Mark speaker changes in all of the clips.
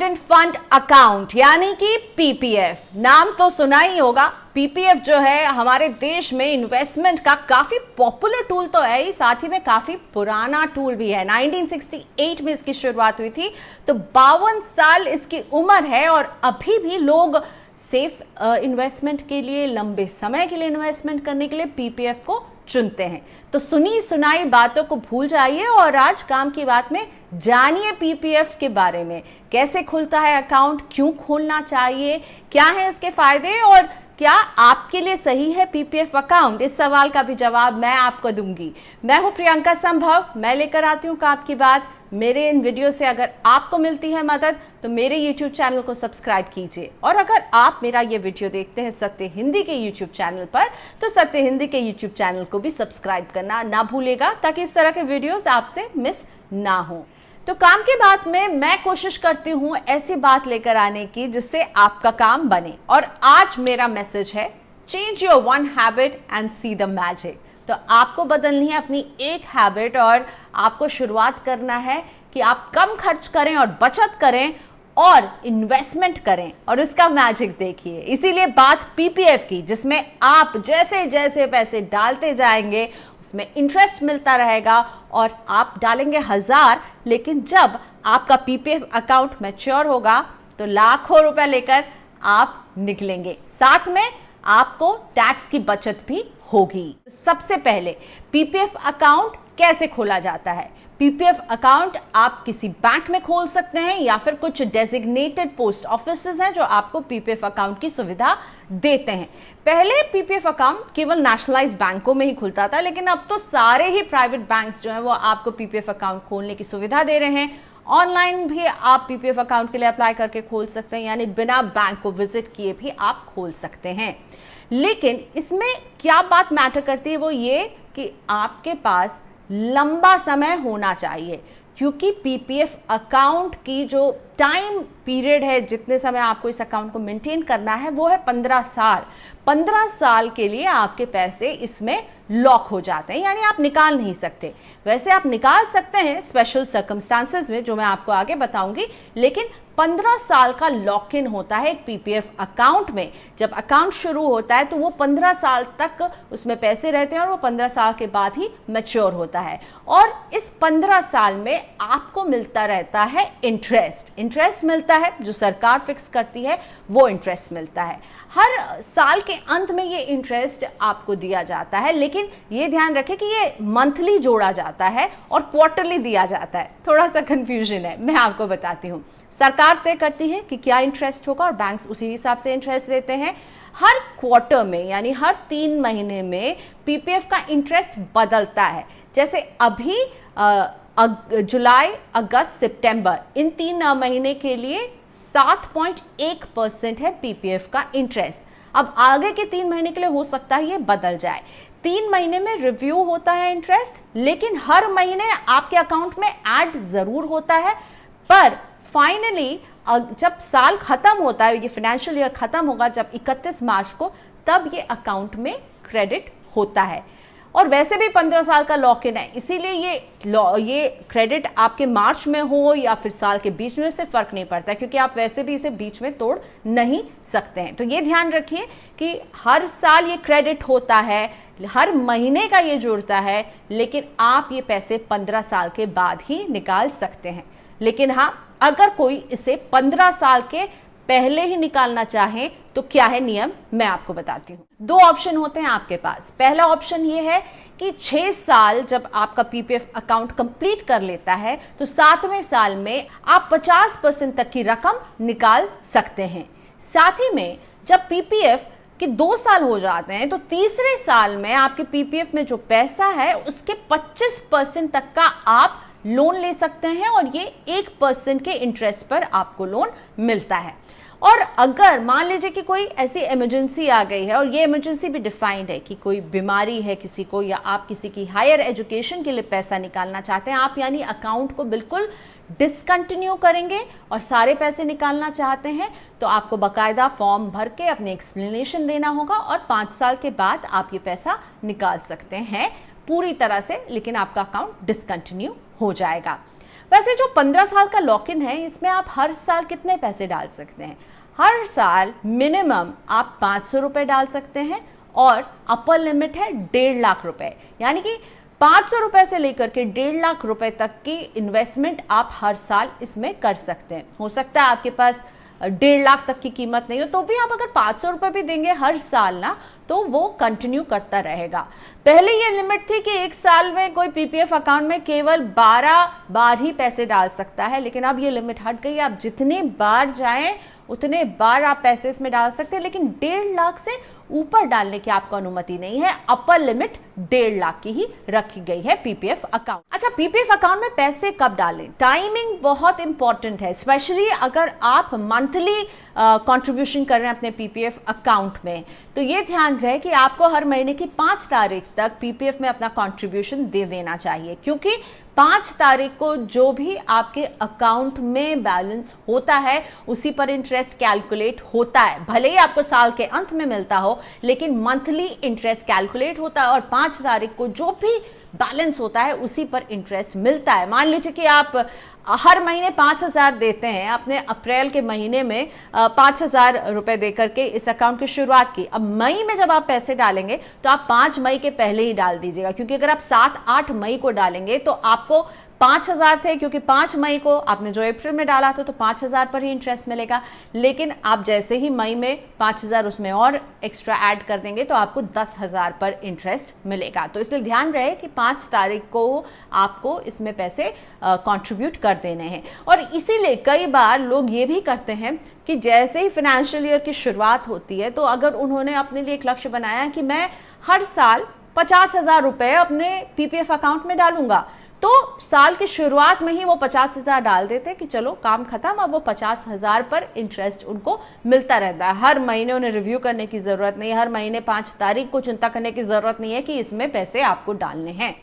Speaker 1: Provident fund account यानी कि PPF, नाम तो सुना ही होगा। पीपीएफ जो है हमारे देश में इन्वेस्टमेंट का काफी पॉपुलर टूल तो है ही, साथ ही में काफी पुराना टूल भी है। 1968 में इसकी शुरुआत हुई थी, तो 52 साल इसकी उम्र है और अभी भी लोग सेफ इन्वेस्टमेंट के लिए, लंबे समय के लिए इन्वेस्टमेंट करने के लिए पीपीएफ को चुनते हैं। तो सुनी सुनाई बातों को भूल जाइए और आज काम की बात में जानिए पीपीएफ के बारे में। कैसे खुलता है अकाउंट, क्यों खोलना चाहिए, क्या है इसके फायदे और क्या आपके लिए सही है पीपीएफ अकाउंट, इस सवाल का भी जवाब मैं आपको दूंगी। मैं हूं प्रियंका संभव, मैं लेकर आती हूं काम की बात। मेरे इन वीडियो से अगर आपको मिलती है मदद तो मेरे YouTube चैनल को सब्सक्राइब कीजिए, और अगर आप मेरा ये वीडियो देखते हैं सत्य हिंदी के YouTube चैनल पर तो सत्य हिंदी के YouTube चैनल को भी सब्सक्राइब करना ना भूलेगा, ताकि इस तरह के वीडियोस आपसे मिस ना हो। तो काम की बात में मैं कोशिश करती हूँ ऐसी बात लेकर आने की जिससे आपका काम बने, और आज मेरा मैसेज है change your one habit and see the magic. तो आपको बदलनी है अपनी एक हैबिट और आपको शुरुआत करना है कि आप कम खर्च करें और बचत करें और इन्वेस्टमेंट करें, और इसका मैजिक देखिए। इसीलिए बात पीपीएफ की, जिसमें आप जैसे जैसे पैसे डालते जाएंगे उसमें इंटरेस्ट मिलता रहेगा, और आप डालेंगे 1000, लेकिन जब आपका पीपीएफ अकाउंट मैच्योर होगा तो लाखों रुपए लेकर आप निकलेंगे। साथ में आपको टैक्स की बचत भी होगी। सबसे पहले पीपीएफ अकाउंट कैसे खोला जाता है? पीपीएफ अकाउंट आप किसी बैंक में खोल सकते हैं या फिर कुछ डेजिग्नेटेड पोस्ट ऑफिसेज हैं जो आपको पीपीएफ अकाउंट की सुविधा देते हैं। पहले पीपीएफ अकाउंट केवल नेशनलाइज्ड बैंकों में ही खुलता था, लेकिन अब तो सारे ही प्राइवेट बैंक्स जो हैं वो आपको पीपीएफ अकाउंट खोलने की सुविधा दे रहे हैं। ऑनलाइन भी आप पीपीएफ अकाउंट के लिए अप्लाई करके खोल सकते हैं, यानी बिना बैंक को विजिट किए भी आप खोल सकते हैं। लेकिन इसमें क्या बात मैटर करती है वो ये कि आपके पास लंबा समय होना चाहिए, क्योंकि पीपीएफ अकाउंट की जो टाइम पीरियड है, जितने समय आपको इस अकाउंट को मेंटेन करना है, वो है 15 साल। 15 साल के लिए आपके पैसे इसमें लॉक हो जाते हैं, यानी आप निकाल नहीं सकते। वैसे आप निकाल सकते हैं स्पेशल सर्कमस्टांसेस में, जो मैं आपको आगे बताऊंगी, लेकिन 15 साल का लॉक इन होता है एक पीपीएफ अकाउंट में। जब अकाउंट शुरू होता है तो वो 15 साल तक उसमें पैसे रहते हैं और वो 15 साल के बाद ही मैच्योर होता है, और इस 15 साल में आपको मिलता रहता है इंटरेस्ट मिलता है, जो सरकार फिक्स करती है वो इंटरेस्ट मिलता है। हर साल के अंत में ये इंटरेस्ट आपको दिया जाता है, लेकिन ये ध्यान रखें कि ये मंथली जोड़ा जाता है और क्वार्टरली दिया जाता है। थोड़ा सा कंफ्यूजन है, मैं आपको बताती हूँ। सरकार तय करती है कि क्या इंटरेस्ट होगा और बैंक्स उसी हिसाब से इंटरेस्ट देते हैं। हर क्वार्टर में, यानी हर 3 महीने में पीपीएफ का इंटरेस्ट बदलता है। जैसे अभी जुलाई, अगस्त, सितंबर, इन 3 महीने के लिए 7.1% है पीपीएफ का इंटरेस्ट। अब आगे के 3 महीने के लिए हो सकता है ये बदल जाए। 3 महीने में रिव्यू होता है इंटरेस्ट, लेकिन हर महीने आपके अकाउंट में ऐड जरूर होता है। पर फाइनली जब साल खत्म होता है, ये फाइनेंशियल ईयर खत्म होगा जब 31 मार्च को, तब ये अकाउंट में क्रेडिट होता है। और वैसे भी 15 साल का लॉक इन है, इसीलिए ये क्रेडिट आपके मार्च में हो या फिर साल के बीच में, से फर्क नहीं पड़ता, क्योंकि आप वैसे भी इसे बीच में तोड़ नहीं सकते हैं। तो ये ध्यान रखिए कि हर साल ये क्रेडिट होता है, हर महीने का ये जुड़ता है, लेकिन आप ये पैसे 15 साल के बाद ही निकाल सकते हैं। लेकिन हाँ, अगर कोई इसे 15 साल के पहले ही निकालना चाहे तो क्या है नियम, मैं आपको बताती हूँ। 2 ऑप्शन होते हैं आपके पास। पहला ऑप्शन ये है कि 6 साल जब आपका पीपीएफ अकाउंट कंप्लीट कर लेता है तो 7वें साल में आप 50% तक की रकम निकाल सकते हैं। साथ ही में जब पीपीएफ कि 2 साल हो जाते हैं तो तीसरे साल में आपके पीपीएफ में जो पैसा है उसके 25% तक का आप लोन ले सकते हैं, और ये 1% के इंटरेस्ट पर आपको लोन मिलता है। और अगर मान लीजिए कि कोई ऐसी इमरजेंसी आ गई है, और ये इमरजेंसी भी डिफाइंड है कि कोई बीमारी है किसी को, या आप किसी की हायर एजुकेशन के लिए पैसा निकालना चाहते हैं, आप यानी अकाउंट को बिल्कुल डिसकंटिन्यू करेंगे और सारे पैसे निकालना चाहते हैं, तो आपको बाकायदा फॉर्म भर के अपनी एक्सप्लेनेशन देना होगा, और 5 साल के बाद आप ये पैसा निकाल सकते हैं पूरी तरह से, लेकिन आपका अकाउंट डिसकंटिन्यू हो जाएगा। वैसे जो 15 साल का लॉक इन है, इसमें आप हर साल कितने पैसे डाल सकते हैं? हर साल मिनिमम आप 500 रुपये डाल सकते हैं और अपर लिमिट है 1.5 लाख रुपए। यानी कि 500 रुपए से लेकर के 1.5 लाख रुपए तक की इन्वेस्टमेंट आप हर साल इसमें कर सकते हैं। हो सकता है आपके पास 1.5 लाख तक की कीमत नहीं हो, तो भी आप अगर 500 रुपए भी देंगे हर साल ना, तो वो कंटिन्यू करता रहेगा। पहले ये लिमिट थी कि एक साल में कोई पीपीएफ अकाउंट में केवल 12 बार ही पैसे डाल सकता है, लेकिन अब ये लिमिट हट गई। आप जितने बार जाएं उतने बार आप पैसे इसमें डाल सकते हैं, लेकिन 1.5 लाख से ऊपर डालने की आपको अनुमति नहीं है। अपर लिमिट 1.5 लाख की ही रखी गई है पीपीएफ अकाउंट। अच्छा, पीपीएफ अकाउंट में पैसे कब डालें? टाइमिंग बहुत इंपॉर्टेंट है, स्पेशली अगर आप मंथली कंट्रीब्यूशन कर रहे हैं अपने पीपीएफ अकाउंट में, तो ये ध्यान रहे कि आपको हर महीने की 5 तारीख तक पीपीएफ में अपना कंट्रीब्यूशन दे देना चाहिए, क्योंकि 5 तारीख को जो भी आपके अकाउंट में बैलेंस होता है उसी पर इंटरेस्ट कैलकुलेट होता है। भले ही आपको साल के अंत में मिलता हो, लेकिन मंथली इंटरेस्ट कैलकुलेट होता है और 5 तारीख को जो भी बैलेंस होता है उसी पर इंटरेस्ट मिलता है। मान लीजिए कि आप हर महीने 5,000 देते हैं, आपने अप्रैल के महीने में 5,000 रुपए देकर के इस अकाउंट की शुरुआत की। अब मई में जब आप पैसे डालेंगे तो आप 5 मई के पहले ही डाल दीजिएगा, क्योंकि अगर आप 7-8 मई को डालेंगे तो आपको 5,000 थे, क्योंकि 5 मई को आपने जो अप्रैल में डाला था तो 5,000 पर ही इंटरेस्ट मिलेगा। लेकिन आप जैसे ही मई में 5,000 उसमें और एक्स्ट्रा ऐड कर देंगे तो आपको 10,000 पर इंटरेस्ट मिलेगा। तो इसलिए ध्यान रहे कि 5 तारीख को आपको इसमें पैसे कंट्रीब्यूट कर देने हैं। और इसीलिए कई बार लोग ये भी करते हैं कि जैसे ही फाइनेंशियल ईयर की शुरुआत होती है, तो अगर उन्होंने अपने लिए एक लक्ष्य बनाया कि मैं हर साल 50,000 रुपए अपने पीपीएफ अकाउंट में डालूंगा, तो साल की शुरुआत में ही वो 50,000 डाल देते हैं कि चलो काम खत्म, अब वो 50,000 पर इंटरेस्ट उनको मिलता रहता है। हर महीने उन्हें रिव्यू करने की जरूरत नहीं है, हर महीने 5 तारीख को चिंता करने की जरूरत नहीं है कि इसमें पैसे आपको डालने हैं।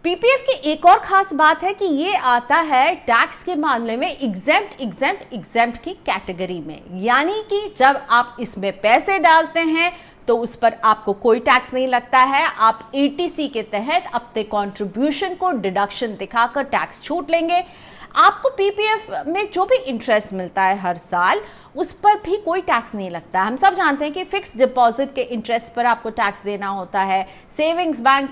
Speaker 1: पीपीएफ की एक और खास बात है कि ये आता है टैक्स के मामले में एग्जेम्प्ट की कैटेगरी में। यानी कि जब आप इसमें पैसे डालते हैं तो उस पर आपको कोई टैक्स नहीं लगता है। आप एटीसी के तहत अपने कंट्रीब्यूशन को डिडक्शन दिखाकर टैक्स छूट लेंगे। आपको पीपीएफ में जो भी इंटरेस्ट मिलता है हर साल, उस पर भी कोई टैक्स नहीं लगता। हम सब जानते हैं कि फिक्स डिपॉजिट के इंटरेस्ट पर आपको टैक्स देना होता है। सेविंग्स बैंक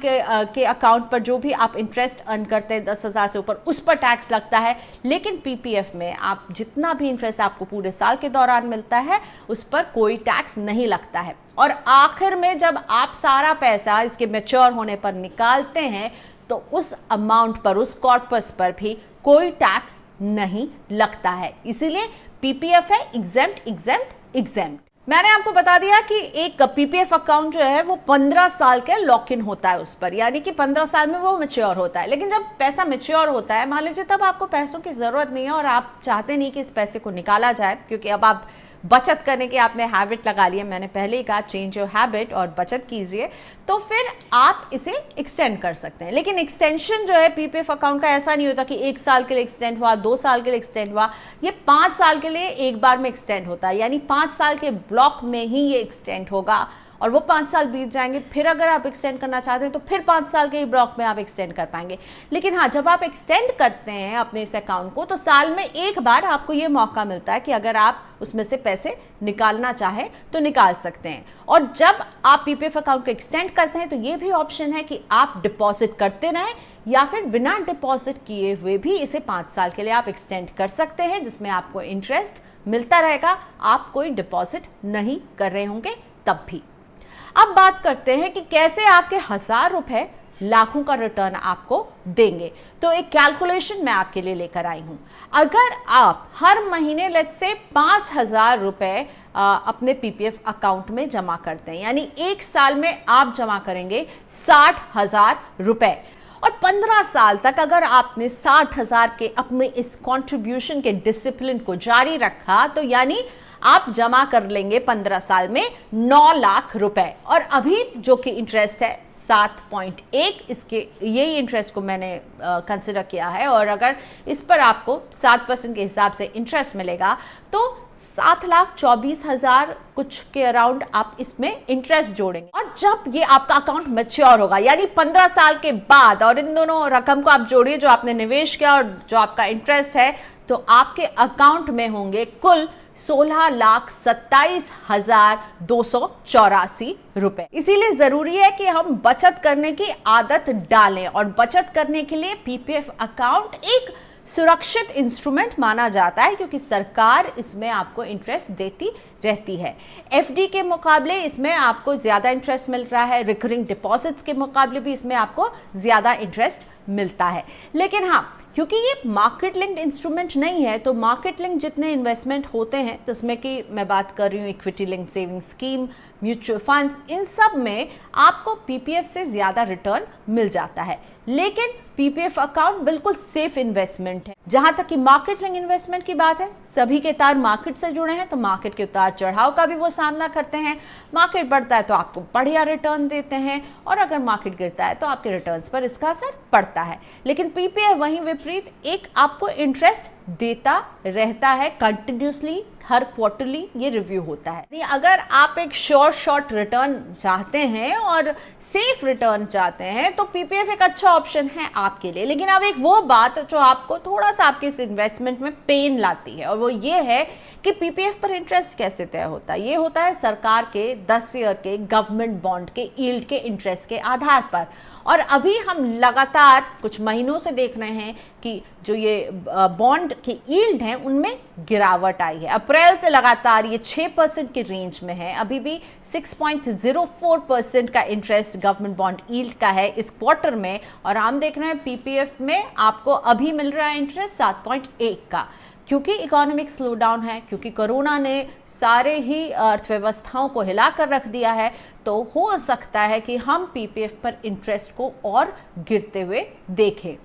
Speaker 1: के अकाउंट पर जो भी आप इंटरेस्ट अर्न करते हैं 10,000 से ऊपर, उस पर टैक्स लगता है। लेकिन पीपीएफ में आप जितना भी इंटरेस्ट आपको पूरे साल के दौरान मिलता है उस पर कोई टैक्स नहीं लगता है। और आखिर में जब आप सारा पैसा इसके मैच्योर होने पर निकालते हैं तो उस अमाउंट पर, उस कॉर्पस पर भी कोई टैक्स नहीं लगता है। इसीलिए पीपीएफ है एग्जेम्प्ट। मैंने आपको बता दिया कि एक पीपीएफ अकाउंट जो है वो 15 साल के लॉक इन होता है उस पर, यानी कि 15 साल में वो मैच्योर होता है। लेकिन जब पैसा मैच्योर होता है, मान लीजिए तब आपको पैसों की जरूरत नहीं है और आप चाहते नहीं कि इस पैसे को निकाला जाए, क्योंकि अब आप बचत करने की आपने हैबिट लगा ली है। मैंने पहले ही कहा चेंज योर हैबिट और बचत कीजिए, तो फिर आप इसे एक्सटेंड कर सकते हैं। लेकिन एक्सटेंशन जो है पीपीएफ अकाउंट का ऐसा नहीं होता कि 1 साल के लिए एक्सटेंड हुआ, 2 साल के लिए एक्सटेंड हुआ। ये 5 साल के लिए एक बार में एक्सटेंड होता है, यानी 5 साल के ब्लॉक में ही ये एक्सटेंड होगा और वो 5 साल बीत जाएंगे। फिर अगर आप एक्सटेंड करना चाहते हैं तो फिर 5 साल के ही ब्लॉक में आप एक्सटेंड कर पाएंगे। लेकिन हाँ, जब आप एक्सटेंड करते हैं अपने इस अकाउंट को, तो साल में एक बार आपको ये मौका मिलता है कि अगर आप उसमें से पैसे निकालना चाहें तो निकाल सकते हैं। और जब आप पीपीएफ अकाउंट को एक्सटेंड करते हैं तो ये भी ऑप्शन है कि आप डिपॉजिट करते रहें या फिर बिना डिपॉजिट किए हुए भी इसे 5 साल के लिए आप एक्सटेंड कर सकते हैं, जिसमें आपको इंटरेस्ट मिलता रहेगा। आप कोई डिपॉजिट नहीं कर रहे होंगे तब भी। अब बात करते हैं कि कैसे आपके 1,000 रुपए लाखों का रिटर्न आपको देंगे। तो एक कैलकुलेशन मैं आपके लिए लेकर आई हूं। अगर आप हर महीने लेट्स से 5,000 रुपए अपने पीपीएफ अकाउंट में जमा करते हैं, यानी एक साल में आप जमा करेंगे 60,000 रुपए, और 15 साल तक अगर आपने 60,000 के अपने इस कंट्रीब्यूशन के डिसिप्लिन को जारी रखा, तो यानी आप जमा कर लेंगे 15 साल में 9 लाख रुपए। और अभी जो कि इंटरेस्ट है 7.1, इसके यही इंटरेस्ट को मैंने कंसिडर किया है, और अगर इस पर आपको 7% के हिसाब से इंटरेस्ट मिलेगा तो 7,24,000 कुछ के अराउंड आप इसमें इंटरेस्ट जोड़ेंगे। और जब ये आपका अकाउंट मैच्योर होगा, यानी 15 साल के बाद, और इन दोनों रकम को आप जोड़िए जो आपने निवेश किया और जो आपका इंटरेस्ट है, तो आपके अकाउंट में होंगे कुल 16,27,284 रुपए। इसीलिए जरूरी है कि हम बचत करने की आदत डालें, और बचत करने के लिए पीपीएफ अकाउंट एक सुरक्षित इंस्ट्रूमेंट माना जाता है, क्योंकि सरकार इसमें आपको इंटरेस्ट देती रहती है। एफडी के मुकाबले इसमें आपको ज्यादा इंटरेस्ट मिल रहा है, रिकरिंग डिपॉजिट्स के मुकाबले भी इसमें आपको ज्यादा इंटरेस्ट मिलता है। लेकिन हाँ, क्योंकि ये मार्केट लिंक्ड इंस्ट्रूमेंट नहीं है, तो मार्केट लिंक जितने इन्वेस्टमेंट होते हैं, जिसमें कि मैं बात कर रही हूँ equity link saving scheme, mutual funds, इन सब में आपको पीपीएफ से ज्यादा रिटर्न मिल जाता है। लेकिन पीपीएफ अकाउंट बिल्कुल सेफ इन्वेस्टमेंट है। जहां तक कि मार्केट लिंक इन्वेस्टमेंट की बात है, सभी के तार मार्केट से जुड़े हैं, तो मार्केट के उतार चढ़ाव का भी वो सामना करते हैं। मार्केट बढ़ता है तो आपको बढ़िया रिटर्न देते हैं, और अगर मार्केट गिरता है तो आपके रिटर्न्स पर इसका असर पड़ता है। लेकिन पीपीएफ वहीं विपरीत एक आपको इंटरेस्ट देता रहता है कंटिन्यूसली, हर क्वार्टरली ये रिव्यू होता है। अगर आप एक शॉर्ट रिटर्न चाहते हैं और सेफ रिटर्न चाहते हैं, तो पीपीएफ एक अच्छा ऑप्शन है आपके लिए। लेकिन अब एक वो बात जो आपको थोड़ा सा आपके इस इन्वेस्टमेंट में पेन लाती है, और वो ये है कि पीपीएफ पर इंटरेस्ट कैसे तय होता है। ये होता है सरकार के 10 ईयर के गवर्नमेंट बॉन्ड के यील्ड के इंटरेस्ट के आधार पर। और अभी हम लगातार कुछ महीनों से देख रहे हैं कि जो ये बॉन्ड के यील्ड हैं उनमें गिरावट आई है। अप्रैल से लगातार ये 6% के रेंज में है। अभी भी 6.04% का इंटरेस्ट गवर्नमेंट बॉन्ड यील्ड का है इस क्वार्टर में, और हम देख रहे हैं पीपीएफ में आपको अभी मिल रहा है इंटरेस्ट 7.1 का। क्योंकि इकोनॉमिक स्लोडाउन है, क्योंकि कोरोना ने सारे ही अर्थव्यवस्थाओं को हिलाकर रख दिया है, तो हो सकता है कि हम पीपीएफ पर इंटरेस्ट को और गिरते हुए देखें।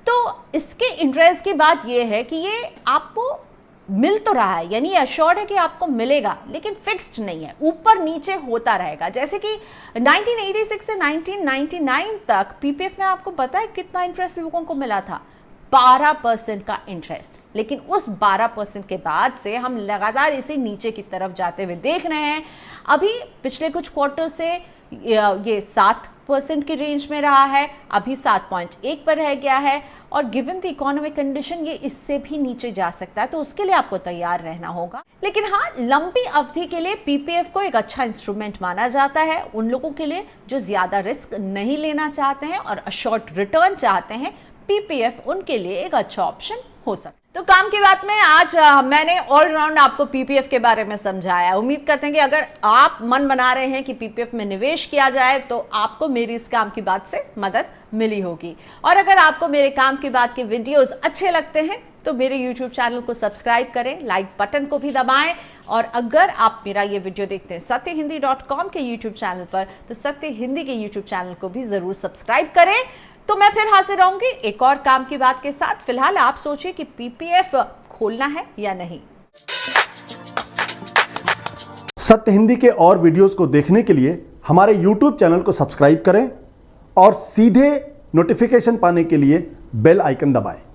Speaker 1: तो इसके इंटरेस्ट की बात यह है कि ये आपको मिल तो रहा है, यानी अश्योर्ड है कि आपको मिलेगा, लेकिन फिक्स्ड नहीं है, ऊपर नीचे होता रहेगा। जैसे कि 1986 से 1999 तक पीपीएफ में आपको पता है कितना इंटरेस्ट लोगों को मिला था? 12% का इंटरेस्ट। लेकिन उस 12% के बाद से हम लगातार इसे नीचे की तरफ जाते हुए देख रहे हैं। अभी पिछले कुछ क्वार्टर से ये 7% की रेंज में रहा है, अभी 7.1 पर रह गया है, और गिवन द इकोनॉमिक कंडीशन ये इससे भी नीचे जा सकता है, तो उसके लिए आपको तैयार रहना होगा। लेकिन हाँ, लंबी अवधि के लिए पीपीएफ को एक अच्छा इंस्ट्रूमेंट माना जाता है उन लोगों के लिए जो ज्यादा रिस्क नहीं लेना चाहते हैं और शॉर्ट रिटर्न चाहते हैं। पीपीएफ उनके लिए एक अच्छा ऑप्शन हो सकता है। तो काम की बात में आज मैंने ऑलराउंड आपको पीपीएफ के बारे में समझाया। उम्मीद करते हैं कि अगर आप मन बना रहे हैं कि पीपीएफ में निवेश किया जाए, तो आपको मेरी इस काम की बात से मदद मिली होगी। और अगर आपको मेरे काम की बात के वीडियोस अच्छे लगते हैं, तो मेरे YouTube चैनल को सब्सक्राइब करें, लाइक बटन को भी दबाएं, और अगर आप मेरा ये वीडियो देखते हैं सत्यहिंदी.com के YouTube चैनल पर, तो सत्य हिंदी के YouTube चैनल को भी जरूर सब्सक्राइब करें। तो मैं फिर हाजिर रहूंगी एक और काम की बात के साथ। फिलहाल आप सोचिए कि पीपीएफ खोलना है या नहीं।
Speaker 2: सत्य हिंदी के और वीडियोस को देखने के लिए हमारे YouTube चैनल को सब्सक्राइब करें और सीधे नोटिफिकेशन पाने के लिए बेल आइकन दबाएं।